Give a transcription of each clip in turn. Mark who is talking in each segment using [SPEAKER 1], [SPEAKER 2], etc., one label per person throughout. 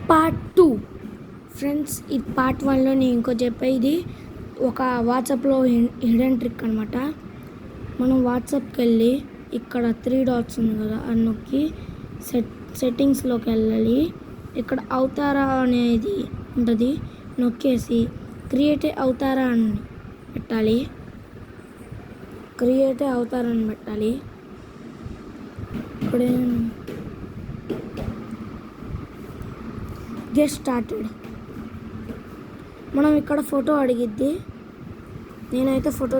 [SPEAKER 1] Part 2 friends. ఈ part 1లో నేను ఇంకో చెప్పే ఇది ఒక వాట్సాప్లో హిడెన్ ట్రిక్ అనమాట. మనం వాట్సాప్కి వెళ్ళి ఇక్కడ 3 డాట్స్ ఉంది కదా, అది నొక్కి సెట్టింగ్స్లోకి వెళ్ళాలి. ఇక్కడ అవతారా అనేది ఉంటుంది, నొక్కేసి క్రియేట్ అవతారా అని పెట్టాలి. క్రియేట్ అవతారా అని పెట్టాలి. ఇప్పుడే గెట్ స్టార్టెడ్. మనం ఇక్కడ ఫోటో అడిగిద్ది. నేనైతే ఫోటో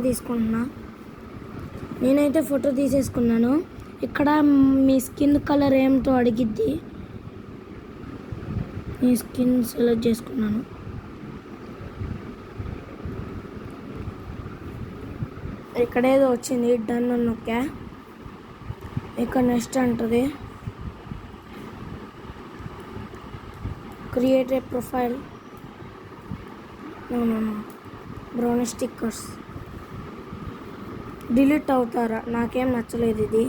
[SPEAKER 1] తీసేసుకున్నాను. ఇక్కడ మీ స్కిన్ కలర్ ఏమిటో అడిగిద్ది. మీ స్కిన్ సెలెక్ట్ చేసుకున్నాను. ఇక్కడ ఏదో వచ్చింది, డన్ అని నొక్కా. ఇక్కడ నెక్స్ట్ అంటుంది create a profile. No brown stickers delete అవుతారా. నాకేం నచ్చలేదు ఇది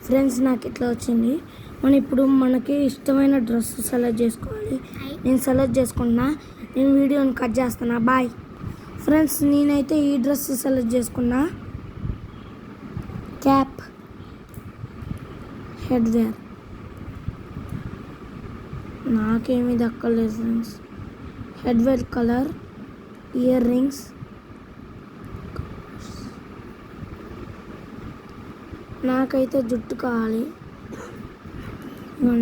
[SPEAKER 1] ఫ్రెండ్స్. నాకు ఇట్లా వచ్చింది. మనం ఇప్పుడు మనకి ఇష్టమైన డ్రెస్ సెలెక్ట్ చేసుకోవాలి. నేను సెలెక్ట్ చేసుకున్నా. నేను వీడియోని కట్ చేస్తున్నా. Bye friends. నేనైతే ఈ డ్రెస్ సెలెక్ట్ చేసుకున్నా. Cap, headwear. నాకేమీ దక్కలేదు friends. Headwear colour, earrings. నాకైతే జుట్టు కావాలి.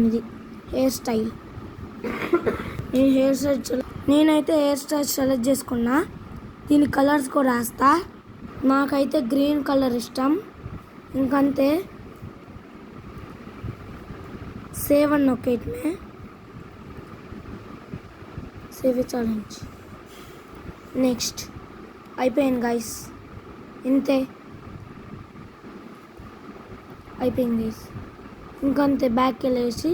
[SPEAKER 1] ఇది హెయిర్ స్టైల్. నేనైతే హెయిర్ స్టైల్ సెలెక్ట్ చేసుకున్నా. దీని కలర్స్ కూడా రాస్తా. నాకైతే గ్రీన్ కలర్ ఇష్టం. ఇంకంతే. సేవ్ అని నొక్కేయటమే. Save challenge. నెక్స్ట్ అయిపోయింది గైస్. ఇంతే అయిపోయింది గైస్. ఇంకంతే. బ్యాక్ వెళ్ళేసి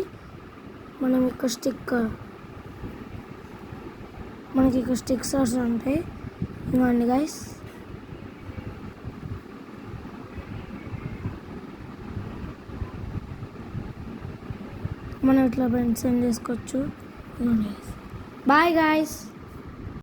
[SPEAKER 1] మనం ఇక్కడ మనకి ఇక్కడ స్టిక్కర్స్ ఉంటాయి. ఇవ్వండి గైస్. మనం ఇట్లా సెండ్ చేసుకోవచ్చు. ఇవ్వండి గైస్. Bye guys.